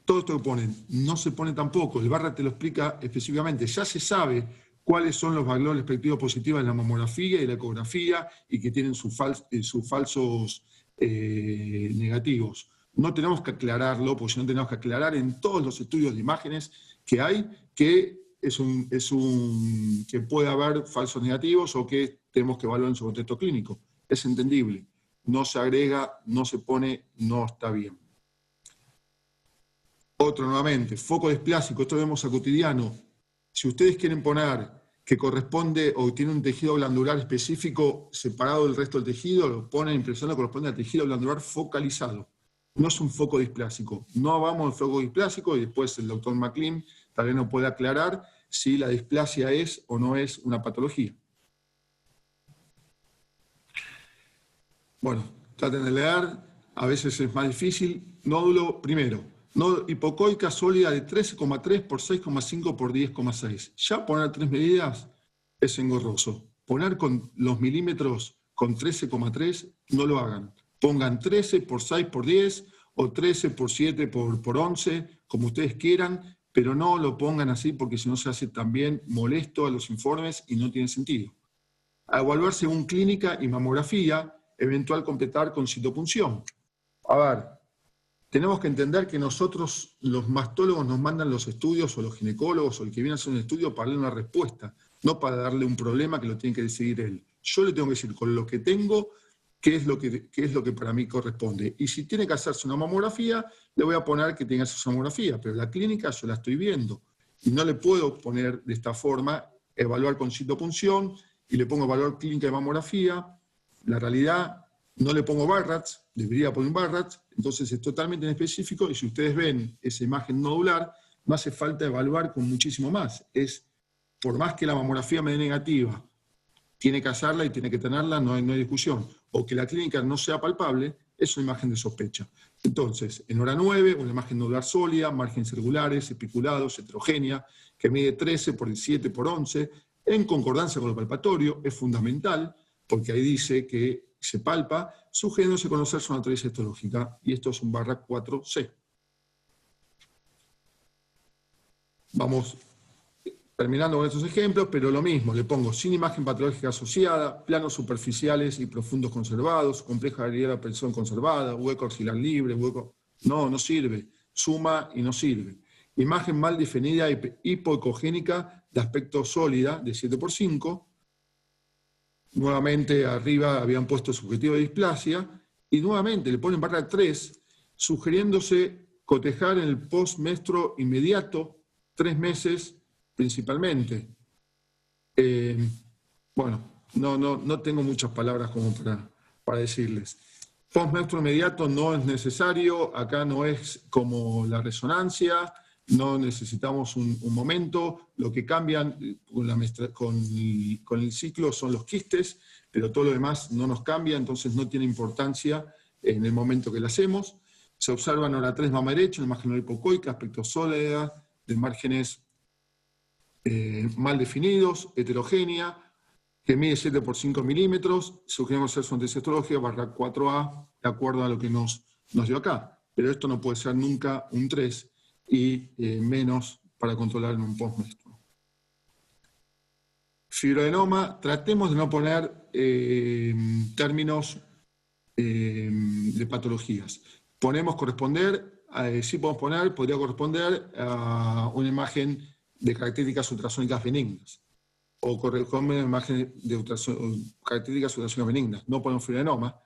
todo esto que ponen, no se pone tampoco. El barra te lo explica específicamente. Ya se sabe cuáles son los valores respectivos positivos de la mamografía y la ecografía y que tienen sus falsos negativos. No tenemos que aclararlo, porque si no tenemos que aclarar en todos los estudios de imágenes que hay que que puede haber falsos negativos o que tenemos que evaluar en su contexto clínico. Es entendible. No se agrega, no se pone, no está bien. Otro nuevamente, foco displásico, esto lo vemos a cotidiano. Si ustedes quieren poner que corresponde o tiene un tejido glandular específico separado del resto del tejido, lo ponen impresionando que corresponde al tejido glandular focalizado. No es un foco displásico. No vamos al foco displásico y después el doctor McLean tal vez nos puede aclarar si la displasia es o no es una patología. Bueno, traten de leer, a veces es más difícil. Nódulo, primero, nódulo hipocoica sólida de 13,3 por 6,5 por 10,6. Ya poner 3 medidas es engorroso. Poner con los milímetros con 13,3, no lo hagan. Pongan 13 por 6 por 10 o 13 por 7 por 11, como ustedes quieran, pero no lo pongan así porque si no se hace también molesto a los informes y no tiene sentido. A evaluar según clínica y mamografía, eventual completar con citopunción. A ver, tenemos que entender que nosotros, los mastólogos, nos mandan los estudios, o los ginecólogos, o el que viene a hacer un estudio para darle una respuesta, no para darle un problema que lo tiene que decidir él. Yo le tengo que decir con lo que tengo, qué es lo que para mí corresponde. Y si tiene que hacerse una mamografía, le voy a poner que tenga que hacerse una mamografía, pero la clínica yo la estoy viendo. Y no le puedo poner de esta forma, evaluar con citopunción, y le pongo valor clínica de mamografía. La realidad, no le pongo Barratts, debería poner Barratts, entonces es totalmente específico, y si ustedes ven esa imagen nodular, no hace falta evaluar con muchísimo más. Por más que la mamografía me dé negativa, tiene que hacerla y tiene que tenerla, no hay discusión. O que la clínica no sea palpable, es una imagen de sospecha. Entonces, en hora 9, una imagen nodular sólida, márgenes circulares, espiculados, heterogénea, que mide 13 por 17 por 11, en concordancia con lo palpatorio, es fundamental, porque ahí dice que se palpa, sugiriéndose conocer su naturaleza histológica, y esto es un barra 4C. Vamos terminando con estos ejemplos, pero lo mismo, le pongo sin imagen patológica asociada, planos superficiales y profundos conservados, compleja variedad de presión conservada, hueco axilar libre, hueco... No sirve, suma y no sirve. Imagen mal definida hipoecogénica de aspecto sólida de 7x5, nuevamente arriba habían puesto subjetivo de displasia, y nuevamente le ponen barra 3, sugiriéndose cotejar en el postmenstruo inmediato, 3 meses principalmente. Bueno, no tengo muchas palabras como para decirles. Postmenstruo inmediato no es necesario, acá no es como la resonancia, no necesitamos un momento, lo que cambian con el ciclo son los quistes, pero todo lo demás no nos cambia, entonces no tiene importancia en el momento que lo hacemos. Se observa en hora 3 mama derecha, en imagen hipocoica, aspecto sólida, de márgenes mal definidos, heterogénea, que mide 7 por 5 milímetros, sugerimos hacer su antecestología barra 4A, de acuerdo a lo que nos dio acá. Pero esto no puede ser nunca un 3, y menos para controlar en un postmenstruo. Fibroadenoma, tratemos de no poner términos de patologías. Ponemos corresponder, sí podemos poner, podría corresponder a una imagen de características ultrasónicas benignas, o corresponde a una imagen de características ultrasónicas benignas. No ponemos fibroadenoma,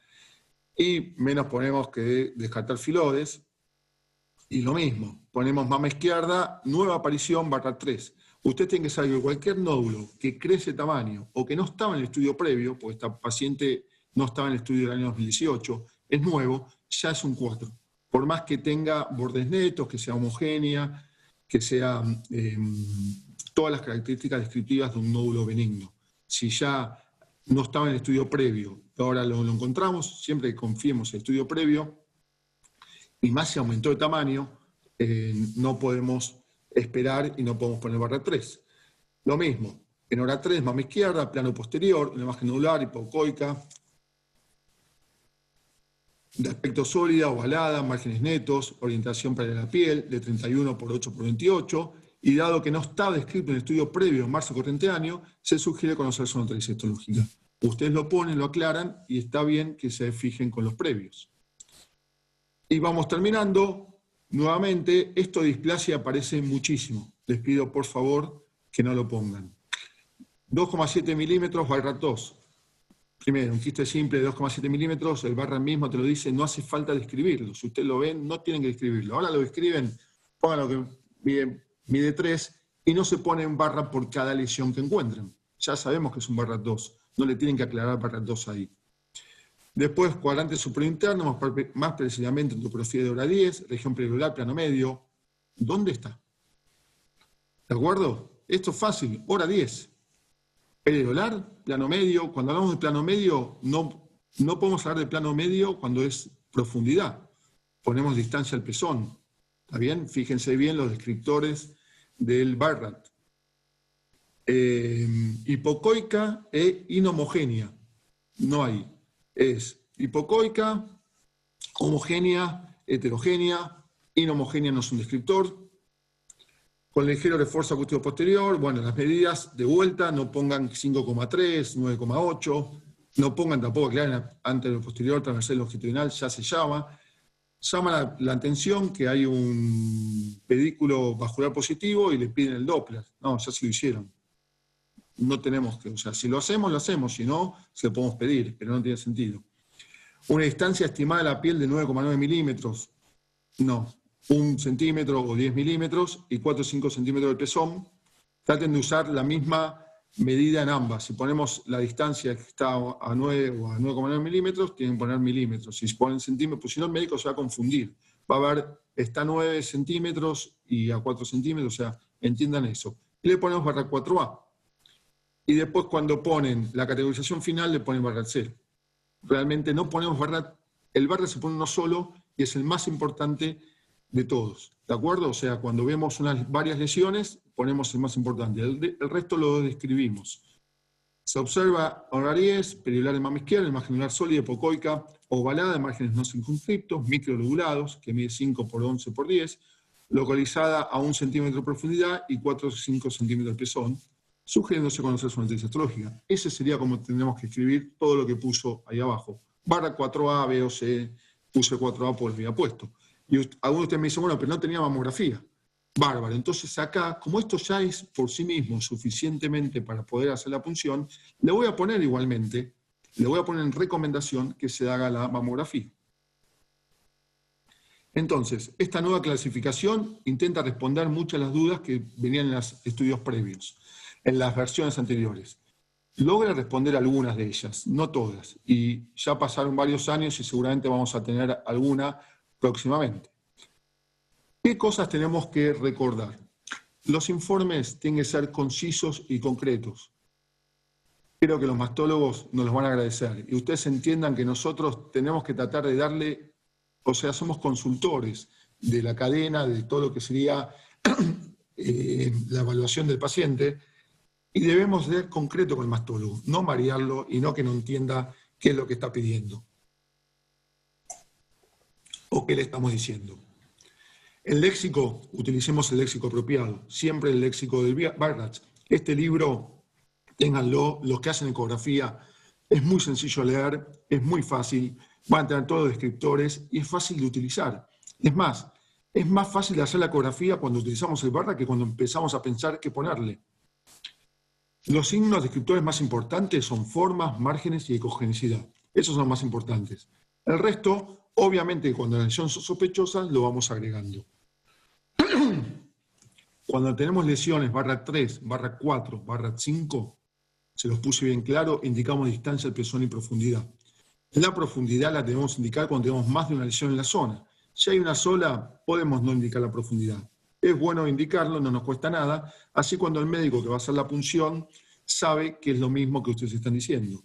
y menos ponemos que descartar filodes. Y lo mismo, ponemos mama izquierda, nueva aparición, barra 3. Usted tiene que saber que cualquier nódulo que crece tamaño o que no estaba en el estudio previo, porque esta paciente no estaba en el estudio del año 2018, es nuevo, ya es un 4. Por más que tenga bordes netos, que sea homogénea, que sea todas las características descriptivas de un nódulo benigno. Si ya no estaba en el estudio previo, ahora lo encontramos, siempre que confiemos en el estudio previo, y más si aumentó de tamaño, no podemos esperar y no podemos poner barra 3. Lo mismo, En hora 3, mama izquierda, plano posterior, una imagen nodular, hipocoica, de aspecto sólida, ovalada, márgenes netos, orientación para la piel, de 31 por 8 por 28, y dado que no estaba descrito en el estudio previo en marzo corriente año, se sugiere conocer su notoriedad histológica. Ustedes lo ponen, lo aclaran, y está bien que se fijen con los previos. Y vamos terminando. Nuevamente, esto de displasia aparece muchísimo. Les pido, por favor, que no lo pongan. 2,7 milímetros barra 2. Primero, un quiste simple de 2,7 milímetros, el barra mismo te lo dice, no hace falta describirlo. Si ustedes lo ven, no tienen que describirlo. Ahora lo describen, pongan lo que mide 3 y no se ponen barra por cada lesión que encuentren. Ya sabemos que es un barra 2, no le tienen que aclarar barra 2 ahí. Después, cuadrante superinterno, más precisamente topografía de hora 10, región periolar, plano medio. ¿Dónde está? ¿De acuerdo? Esto es fácil, hora 10. Periolar, plano medio. Cuando hablamos de plano medio, no podemos hablar de plano medio cuando es profundidad. Ponemos distancia al pezón. ¿Está bien? Fíjense bien los descriptores del Barrat. Hipocoica e inhomogénea. No hay. Es hipocoica, homogénea, heterogénea. Inhomogénea no es un descriptor. Con ligero refuerzo acústico posterior, bueno, las medidas de vuelta no pongan 5,3, 9,8, no pongan tampoco, claro, anterior, posterior, transversal y longitudinal, ya se llama. Llama la atención que hay un pedículo vascular positivo y le piden el Doppler. No, ya se lo hicieron. No tenemos que, o sea, si lo hacemos, si no, se lo podemos pedir, pero no tiene sentido. Una distancia estimada de la piel de 9,9 milímetros, no. 1 centímetro o 10 milímetros y 4 o 5 centímetros del pezón. Traten de usar la misma medida en ambas. Si ponemos la distancia que está a 9 o a 9,9 milímetros, tienen que poner milímetros. Si ponen centímetros, pues si no el médico se va a confundir. Va a ver, está a 9 centímetros y a 4 centímetros, o sea, entiendan eso. Y le ponemos barra 4A. Y después cuando ponen la categorización final, le ponen barra 0. Realmente no ponemos barra, el barra se pone uno solo y es el más importante de todos, ¿de acuerdo? O sea, cuando vemos varias lesiones, ponemos el más importante. El resto lo describimos. Se observa hora 10, periolar de mama izquierda, imagen anular sólida, hipocoica, ovalada, de márgenes no circunscriptos, microlobulados, que mide 5 por 11 por 10, localizada a 1 centímetro de profundidad y 4 o 5 centímetros de pezón, sugiriéndose conocer su notoriedad histológica. Ese sería como tendremos que escribir todo lo que puso ahí abajo. Barra 4A, B o C, puse 4A por el que había puesto. Y algunos de ustedes me dicen, bueno, pero no tenía mamografía. Bárbaro. Entonces acá, como esto ya es por sí mismo suficientemente para poder hacer la punción, le voy a poner igualmente, le voy a poner en recomendación que se haga la mamografía. Entonces, esta nueva clasificación intenta responder muchas de las dudas que venían en los estudios previos, en las versiones anteriores. Logra responder algunas de ellas, no todas. Y ya pasaron varios años y seguramente vamos a tener alguna próximamente. ¿Qué cosas tenemos que recordar? Los informes tienen que ser concisos y concretos. Creo que los mastólogos nos los van a agradecer. Y ustedes entiendan que nosotros tenemos que tratar de darle, o sea, somos consultores de la cadena, de todo lo que sería la evaluación del paciente, y debemos ser concretos con el mastólogo, no marearlo y no que no entienda qué es lo que está pidiendo o qué le estamos diciendo. El léxico, utilicemos el léxico apropiado, siempre el léxico del Barrat. Este libro, ténganlo, los que hacen ecografía, es muy sencillo de leer, es muy fácil, van a tener todos los descriptores y es fácil de utilizar. Es más fácil de hacer la ecografía cuando utilizamos el Barrat que cuando empezamos a pensar qué ponerle. Los signos descriptores más importantes son formas, márgenes y ecogenicidad. Esos son los más importantes. El resto, obviamente, cuando las lesiones son sospechosas, lo vamos agregando. Cuando tenemos lesiones barra 3, barra 4, barra 5, se los puse bien claro, indicamos distancia al pezón y profundidad. La profundidad la tenemos que indicar cuando tenemos más de una lesión en la zona. Si hay una sola, podemos no indicar la profundidad. Es bueno indicarlo, no nos cuesta nada, así cuando el médico que va a hacer la punción sabe que es lo mismo que ustedes están diciendo.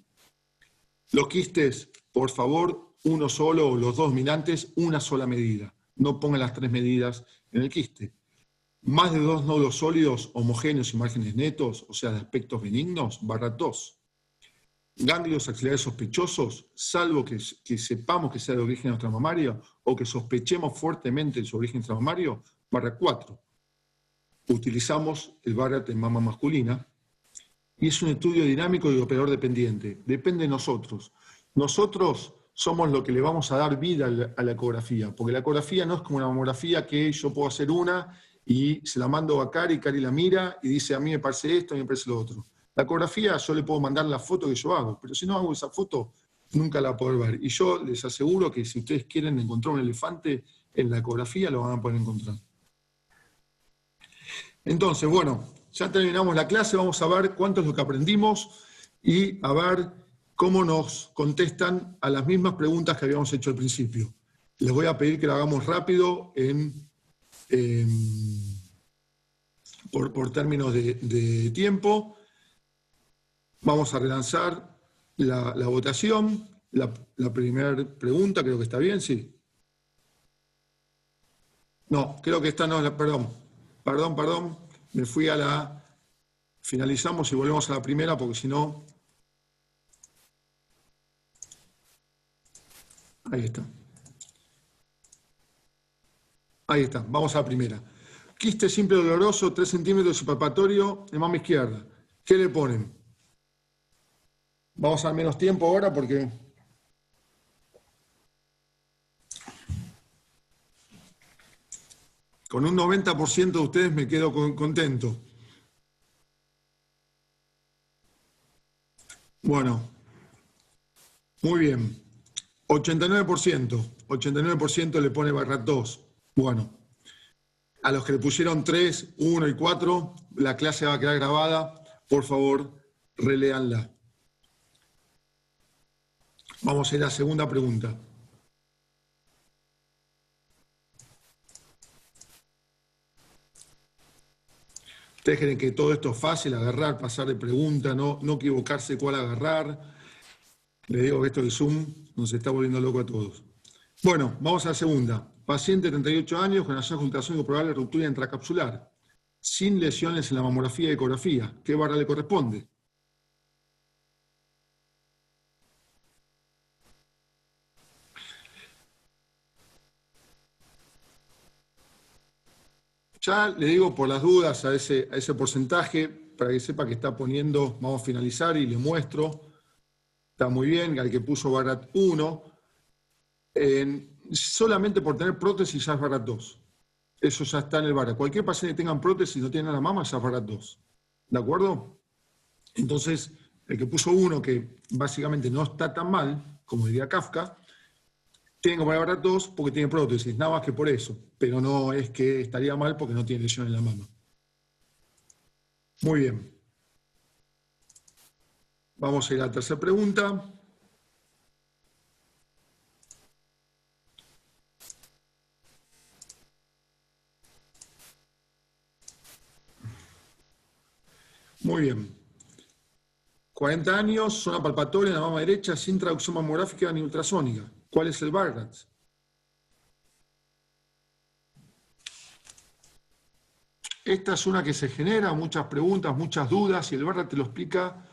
Los quistes, por favor, uno solo o los dos dominantes, una sola medida. No pongan las 3 medidas en el quiste. más de 2 nódulos sólidos homogéneos y márgenes netos, o sea, de aspectos benignos, barra tos. Ganglios axilares sospechosos, salvo que sepamos que sea de origen extramamario o que sospechemos fuertemente de su origen extramamario, barra 4. Utilizamos el Barrett en mama masculina y es un estudio dinámico y operador dependiente. Depende de nosotros. Nosotros somos lo que le vamos a dar vida a la ecografía, porque la ecografía no es como una mamografía que yo puedo hacer una y se la mando a Cari, Cari la mira y dice a mí me parece esto, a mí me parece lo otro. La ecografía yo le puedo mandar la foto que yo hago, pero si no hago esa foto nunca la podré ver. Y yo les aseguro que si ustedes quieren encontrar un elefante en la ecografía lo van a poder encontrar. Entonces, bueno, ya terminamos la clase, vamos a ver cuánto es lo que aprendimos y a ver cómo nos contestan a las mismas preguntas que habíamos hecho al principio. Les voy a pedir que lo hagamos rápido por términos de tiempo. Vamos a relanzar la votación. La primera pregunta, creo que está bien, sí. No, creo que esta no, perdón. Me fui a la... Finalizamos y volvemos a la primera porque si no... Ahí está. Ahí está, vamos a la primera. Quiste simple doloroso, 3 centímetros superpatorio en mama izquierda. ¿Qué le ponen? Vamos a dar menos tiempo ahora porque... Con un 90% de ustedes me quedo contento. Bueno, muy bien. 89% le pone barra 2. Bueno, a los que le pusieron 3, 1 y 4, la clase va a quedar grabada. Por favor, reléanla. Vamos a ir a la segunda pregunta. Ustedes creen que todo esto es fácil, agarrar, pasar de pregunta, no equivocarse cuál agarrar. Les digo que esto de Zoom nos está volviendo loco a todos. Bueno, vamos a la segunda. Paciente de 38 años con hallazgo ultrasónico probable de ruptura intracapsular, sin lesiones en la mamografía y ecografía. ¿Qué barra le corresponde? Ya le digo por las dudas a ese porcentaje, para que sepa que está poniendo, vamos a finalizar y le muestro. Está muy bien, al que puso Barrat 1, solamente por tener prótesis ya es Barrat 2. Eso ya está en el Barrat. Cualquier paciente que tenga prótesis y no tiene la mama ya es Barrat 2. ¿De acuerdo? Entonces, el que puso 1, que básicamente no está tan mal, como diría Kafka, tiene que poner Barrat 2 porque tiene prótesis, nada más que por eso. Pero no es que estaría mal porque no tiene lesión en la mama. Muy bien. Vamos a ir a la tercera pregunta. Muy bien. 40 años, zona palpatoria en la mama derecha sin traducción mamográfica ni ultrasónica. ¿Cuál es el Barrat? Esta es una que se genera, muchas preguntas, muchas dudas, y el Barrat te lo explica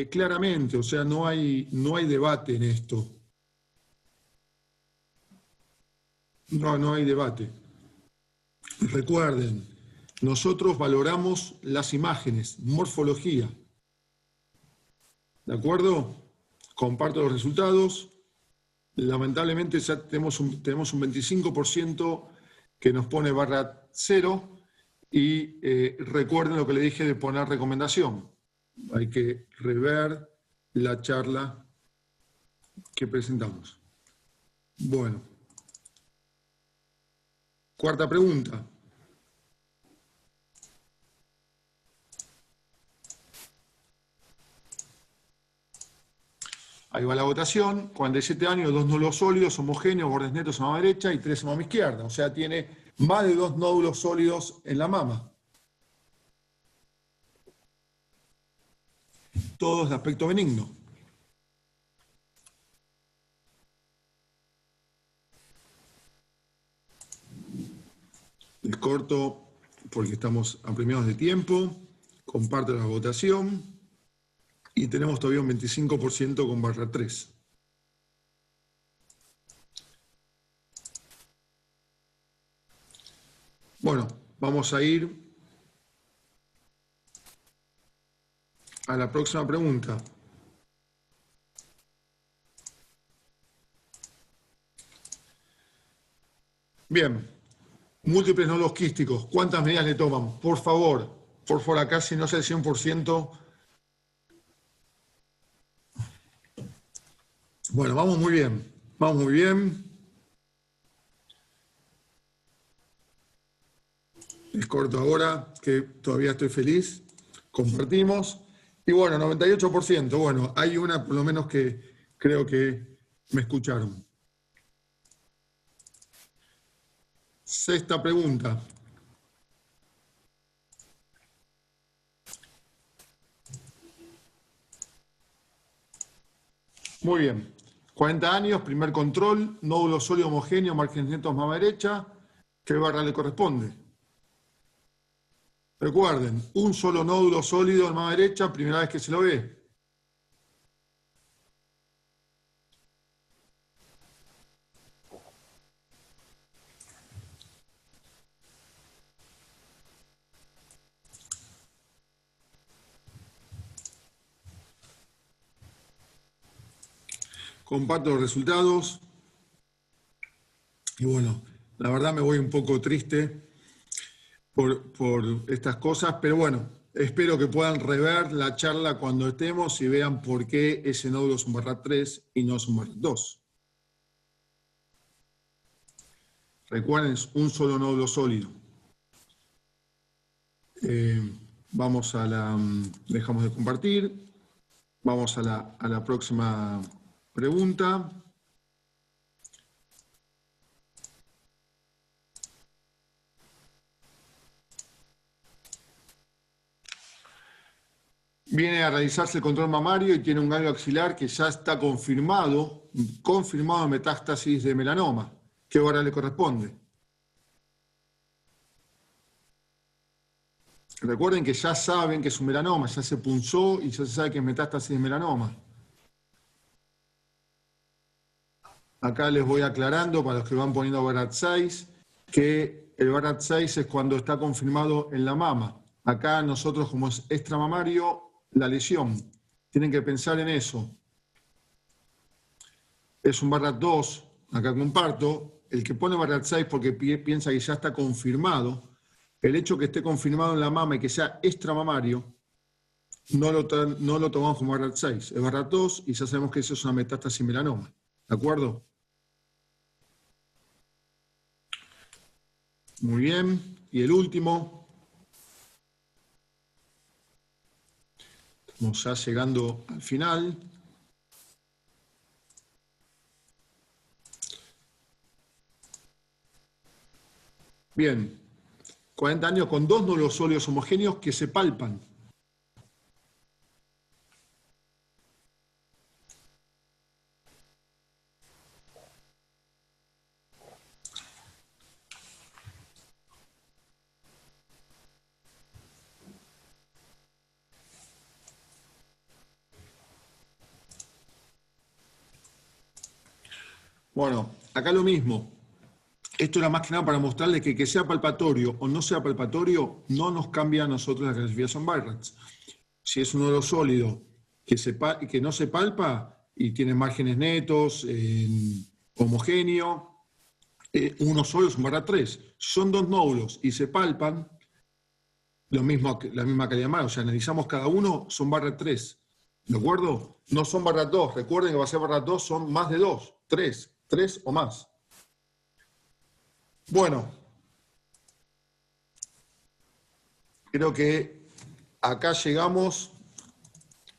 claramente, o sea, no hay debate en esto. No hay debate. Recuerden, nosotros valoramos las imágenes, morfología. ¿De acuerdo? Comparto los resultados. Lamentablemente ya tenemos un 25% que nos pone Barrat 0 y recuerden lo que le dije de poner recomendación. Hay que rever la charla que presentamos. Bueno. Cuarta pregunta. Ahí va la votación. 47 años, 2 nódulos sólidos, homogéneos, bordes netos en la mama derecha y 3 en la mama izquierda. O sea, tiene más de 2 nódulos sólidos en la mama. Todos de aspecto benigno. Les corto porque estamos apremiados de tiempo. Comparto la votación. Y tenemos todavía un 25% con barra 3. Bueno, vamos a ir a la próxima pregunta. Bien, múltiples nódulos quísticos, ¿cuántas medidas le toman? Por favor, acá si no es el 100%. Bueno, vamos muy bien, vamos muy bien. Les corto ahora, que todavía estoy feliz. Compartimos. Y bueno, 98%. Bueno, hay una por lo menos que creo que me escucharon. Sexta pregunta. Muy bien. 40 años, primer control, nódulo sólido homogéneo, márgenes netos, mama derecha. ¿Qué barra le corresponde? Recuerden, un solo nódulo sólido en mama derecha, primera vez que se lo ve. Comparto los resultados. Y bueno, la verdad me voy un poco triste por estas cosas, pero bueno, espero que puedan rever la charla cuando estemos y vean por qué ese nódulo es un barra 3 y no es un barra 2. Recuerden, es un solo nódulo sólido. Vamos a la... Dejamos de compartir. Vamos a la próxima pregunta. Viene a realizarse el control mamario y tiene un ganglio axilar que ya está confirmado metástasis de melanoma. ¿Qué hora le corresponde? Recuerden que ya saben que es un melanoma, ya se punzó y ya se sabe que es metástasis de melanoma. Acá les voy aclarando para los que van poniendo Barat 6, que el Barat 6 es cuando está confirmado en la mama. Acá nosotros, como es extramamario, la lesión. Tienen que pensar en eso. Es un Barat 2, acá comparto. El que pone Barat 6 porque piensa que ya está confirmado, el hecho que esté confirmado en la mama y que sea extramamario, no lo tomamos como Barat 6. Es Barat 2 y ya sabemos que eso es una metástasis melanoma. ¿De acuerdo? Muy bien. Y el último. Estamos ya llegando al final. Bien. 40 años con dos nódulos sólidos homogéneos que se palpan. Bueno, acá lo mismo. Esto era más que nada para mostrarles que sea palpatorio o no sea palpatorio, no nos cambia a nosotros la clasificación Barratts. Si es un nódulo sólido que no se palpa y tiene márgenes netos, homogéneo, uno solo es un barra 3. Son dos nódulos y se palpan, la misma calidad más, o sea, analizamos cada uno, son barra 3. ¿De acuerdo? No son barra 2. Recuerden que va a ser barra 2, son más de 2, 3 o más. Bueno, creo que acá llegamos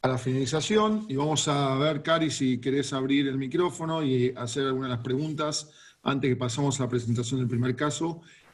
a la finalización y vamos a ver, Cari, si querés abrir el micrófono y hacer algunas de las preguntas antes que pasamos a la presentación del primer caso